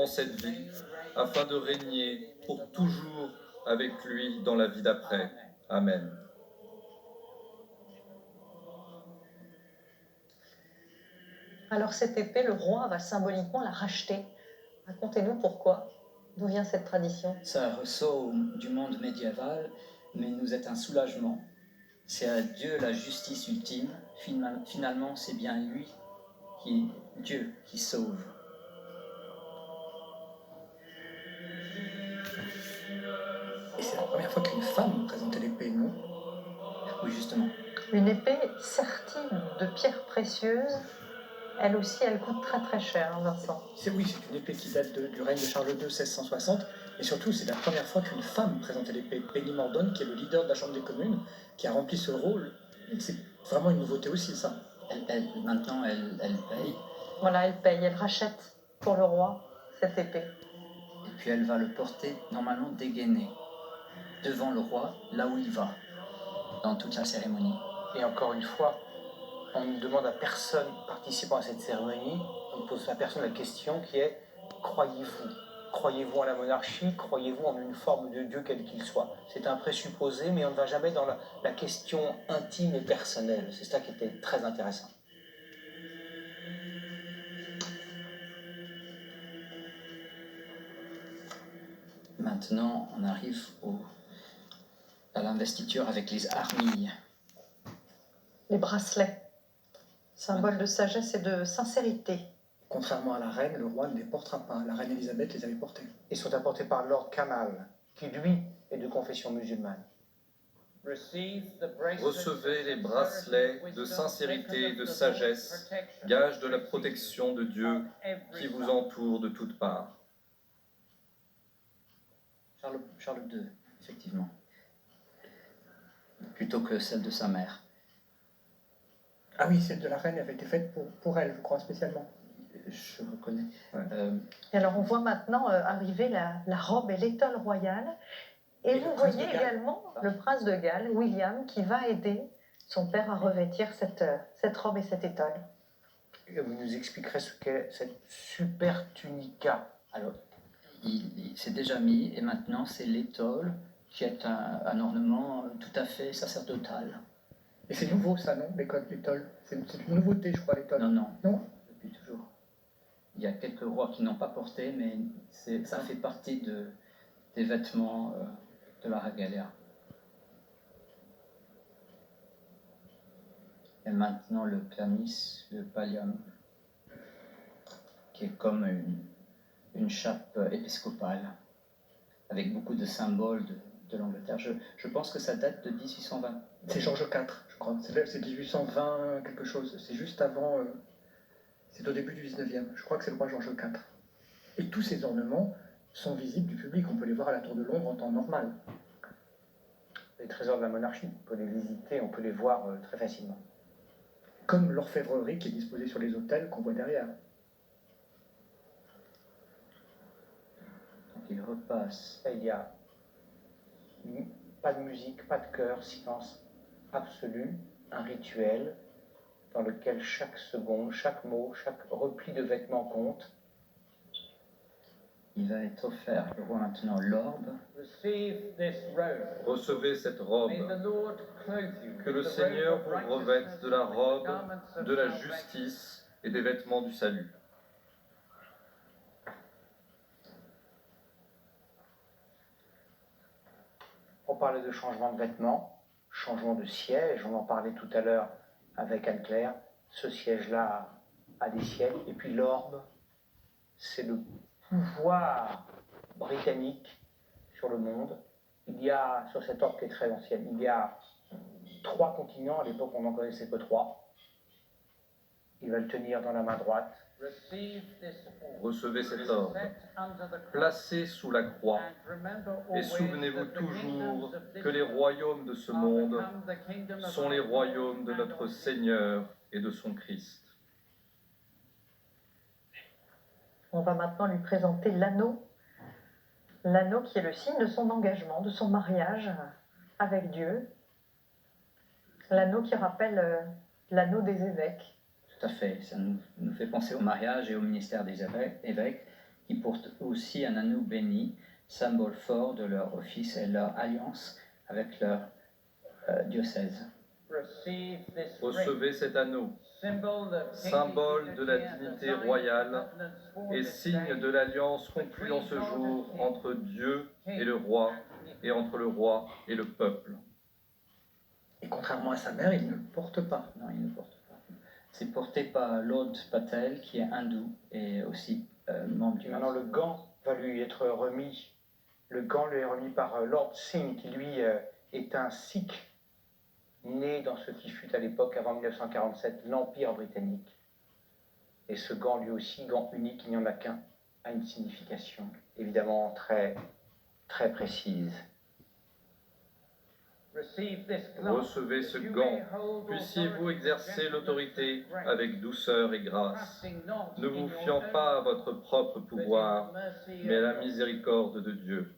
en cette vie, afin de régner pour toujours avec lui dans la vie d'après. Amen. Alors cette épée, le roi va symboliquement la racheter. Racontez-nous pourquoi. D'où vient cette tradition? Ça ressort du monde médiéval, mais nous est un soulagement. C'est à Dieu la justice ultime. Finalement, c'est bien Dieu qui sauve. Et c'est la première fois qu'une femme présentait l'épée, non? Oui, justement. Une épée sertie de pierres précieuses. Elle aussi, elle coûte très très cher, hein, Vincent. Oui, c'est une épée qui date du règne de Charles II, 1660. Et surtout, c'est la première fois qu'une femme présentait l'épée. Penny Mordaunt, qui est le leader de la Chambre des communes, qui a rempli ce rôle. C'est vraiment une nouveauté aussi, ça. Maintenant, elle paye. Voilà, elle paye, elle rachète pour le roi cette épée. Et puis elle va le porter normalement dégainé devant le roi, là où il va, dans toute la cérémonie. Et encore une fois, on ne demande à personne participant à cette cérémonie, on ne pose à personne la question qui est « Croyez-vous ? Croyez-vous en la monarchie ? Croyez-vous en une forme de Dieu quel qu'il soit ?» C'est un présupposé, mais on ne va jamais dans la question intime et personnelle. C'est ça qui était très intéressant. Maintenant, on arrive à l'investiture avec les armilles. Les bracelets, symbole de sagesse et de sincérité. Contrairement à la reine, le roi ne les portera pas. La reine Elisabeth les avait portés. Ils sont apportés par Lord Kamal, qui lui est de confession musulmane. Recevez les bracelets de sincérité et de sagesse, gage de la protection de Dieu qui vous entoure de toutes parts. Charles II, effectivement. Plutôt que celle de sa mère. Ah oui, celle de la reine avait été faite pour elle, je crois, spécialement. Je reconnais. Et alors on voit maintenant arriver la robe et l'étole royale. Et vous voyez également le prince de Galles, William, qui va aider son père à revêtir cette robe et cette étole. Et vous nous expliquerez ce qu'est cette super tunica. Alors, il s'est déjà mis, et maintenant c'est l'étole, qui est un ornement tout à fait sacerdotal. Et c'est nouveau ça, non, l'étole? C'est une nouveauté, je crois, l'étole. Non. Non? Depuis toujours. Il y a quelques rois qui n'ont pas porté, mais ça fait partie des vêtements de la regalia. Et maintenant le chlamys, le pallium, qui est comme une chape épiscopale, avec beaucoup de symboles de l'Angleterre. Je pense que ça date de 1820. C'est Georges IV, je crois. C'est 1820 quelque chose. C'est juste avant... c'est au début du 19e. Je crois que c'est le roi Georges IV. Et tous ces ornements sont visibles du public. On peut les voir à la Tour de Londres en temps normal. Les trésors de la monarchie, on peut les visiter, on peut les voir très facilement. Comme l'orfèvrerie qui est disposée sur les autels qu'on voit derrière. Donc il repasse. Et il y a pas de musique, pas de chœur, silence absolu, un rituel dans lequel chaque seconde, chaque mot, chaque repli de vêtements compte. Il va être offert, le roi maintenant, l'orbe. Recevez cette robe. Que le Seigneur vous revête de la robe, de la justice et des vêtements du salut. On parlait de changement de vêtements, changement de siège, on en parlait tout à l'heure avec Anne-Claire. Ce siège-là a des sièges. Et puis l'orbe, c'est le pouvoir britannique sur le monde. Il y a, sur cette orbe qui est très ancienne, il y a 3 continents. À l'époque, on n'en connaissait que 3. Il va le tenir dans la main droite. Recevez cet orbe, placé sous la croix, et souvenez-vous toujours que les royaumes de ce monde sont les royaumes de notre Seigneur et de son Christ. On va maintenant lui présenter l'anneau qui est le signe de son engagement, de son mariage avec Dieu. L'anneau qui rappelle l'anneau des évêques. Tout à fait, ça nous fait penser au mariage et au ministère des évêques. qui portent aussi un anneau béni, symbole fort de leur office et leur alliance avec leur diocèse. Recevez cet anneau, symbole de la dignité royale et signe de l'alliance conclue en ce jour entre Dieu et le roi, et entre le roi et le peuple. Et contrairement à sa mère, il ne le porte pas. Non, il ne porte pas. C'est porté par Lord Patel, qui est hindou et aussi membre du... Maintenant, le gant va lui être remis. Le gant lui est remis par Lord Singh, qui lui est un Sikh né dans ce qui fut à l'époque, avant 1947, l'Empire britannique. Et ce gant, lui aussi, gant unique, il n'y en a qu'un, a une signification évidemment très, très précise. Recevez ce gant, puissiez-vous exercer l'autorité avec douceur et grâce, ne vous fiant pas à votre propre pouvoir, mais à la miséricorde de Dieu.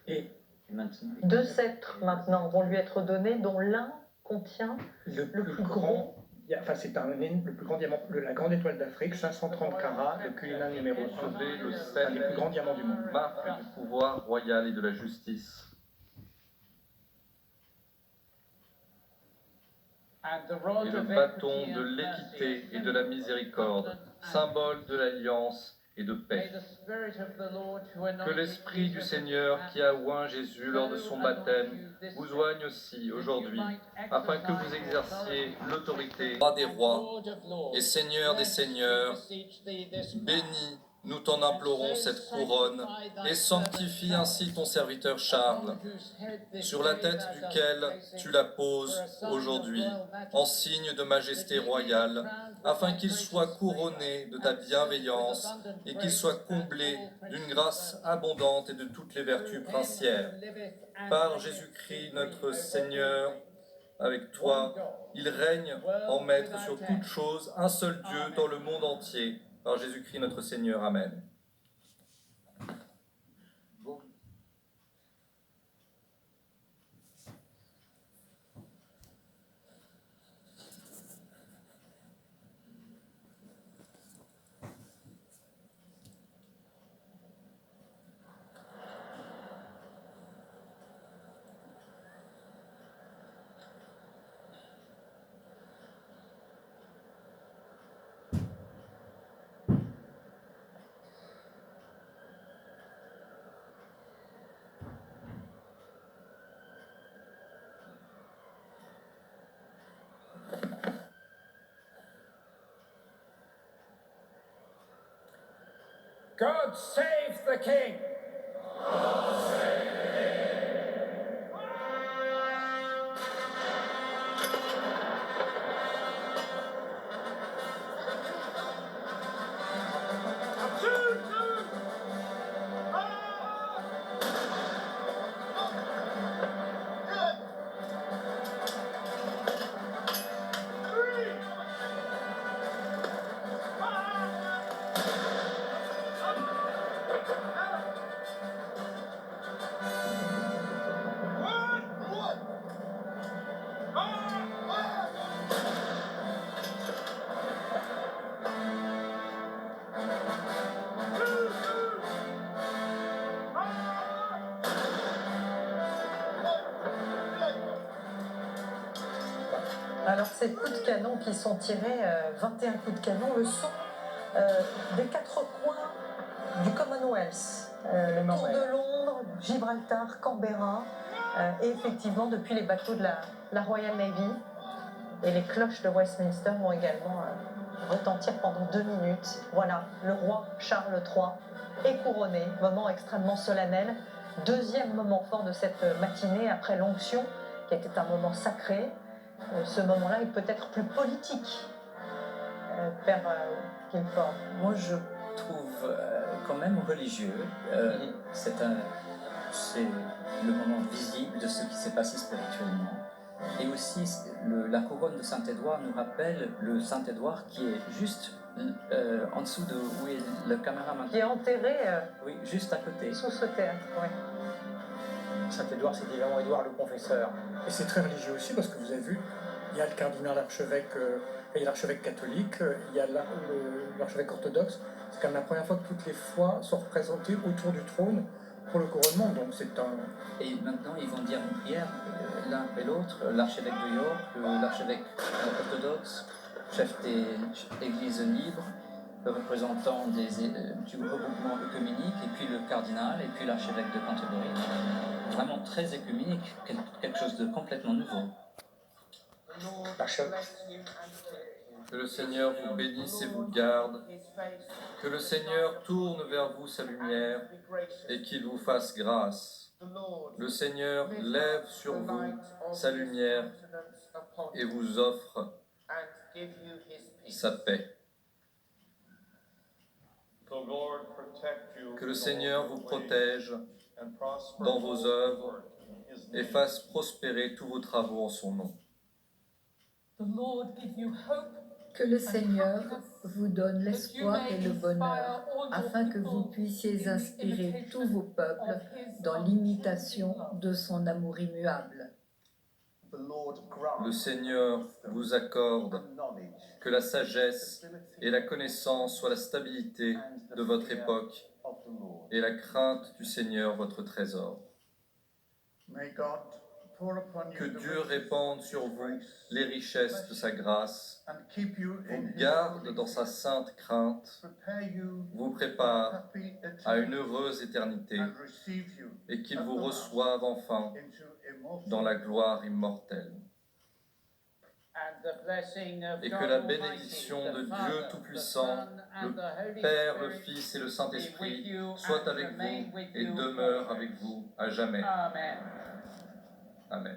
Et Maintenant, Deux sceptres maintenant vont lui être donnés, dont l'un contient le le plus plus grand, enfin c'est le plus grand diamant, la grande étoile d'Afrique, 530 carats, le Cullinan numéro 1, Recevez le un des plus grands sceptre, diamants du monde. marque du pouvoir royal et de la justice. Et le bâton de l'équité et de la miséricorde, symbole de l'alliance et de paix. Que l'Esprit du Seigneur qui a oint Jésus lors de son baptême vous oigne aussi aujourd'hui, afin que vous exerciez l'autorité. Roi des rois et Seigneur des seigneurs, bénis, nous t'en implorons cette couronne, et sanctifie ainsi ton serviteur Charles, sur la tête duquel tu la poses aujourd'hui, en signe de majesté royale, afin qu'il soit couronné de ta bienveillance et qu'il soit comblé d'une grâce abondante et de toutes les vertus princières. Par Jésus-Christ notre Seigneur, avec toi, il règne en maître sur toutes choses, un seul Dieu dans le monde entier. Par Jésus-Christ notre Seigneur. Amen. God save the King! Alors ces coups de canon qui sont tirés, 21 coups de canon, le son des quatre coins du Commonwealth, le tour de Londres, Gibraltar, Canberra, et effectivement depuis les bateaux de la Royal Navy. Et les cloches de Westminster vont également retentir pendant 2 minutes. Voilà, le roi Charles III est couronné, moment extrêmement solennel. Deuxième moment fort de cette matinée après l'onction, qui était un moment sacré. Ce moment-là est peut-être plus politique, Père Guilford. Moi, je trouve quand même religieux. C'est le moment visible de ce qui s'est passé spirituellement. Et aussi, la couronne de Saint-Édouard nous rappelle le Saint-Édouard qui est juste en dessous de où est le caméraman. Qui est enterré Oui, juste à côté. sous ce théâtre. Oui. Saint-Édouard, c'est évidemment Édouard le Confesseur. Et c'est très religieux aussi parce que vous avez vu, Il y a le cardinal archevêque, il y a l'archevêque catholique, il y a l'archevêque orthodoxe. C'est quand même la première fois que toutes les foi sont représentées autour du trône pour le couronnement. Donc c'est un... Et maintenant, ils vont dire une prière l'un après l'autre, l'archevêque de York, l'archevêque orthodoxe, chef des églises libres, le représentant du regroupement œcuménique, et puis le cardinal, et puis l'archevêque de Canterbury. Vraiment très œcuménique, quelque chose de complètement nouveau. Que le Seigneur vous bénisse et vous garde. Que le Seigneur tourne vers vous sa lumière et qu'il vous fasse grâce. Le Seigneur lève sur vous sa lumière et vous offre sa paix. Que le Seigneur vous protège dans vos œuvres et fasse prospérer tous vos travaux en son nom. Que le Seigneur vous donne l'espoir et le bonheur, afin que vous puissiez inspirer tous vos peuples dans l'imitation de son amour immuable. Le Seigneur vous accorde que la sagesse et la connaissance soient la stabilité de votre époque et la crainte du Seigneur votre trésor. Que Dieu répande sur vous les richesses de sa grâce, vous garde dans sa sainte crainte, vous prépare à une heureuse éternité et qu'il vous reçoive enfin dans la gloire immortelle. Et que la bénédiction de Dieu Tout-Puissant, le Père, le Fils et le Saint-Esprit soit avec vous et demeure avec vous à jamais. Amen.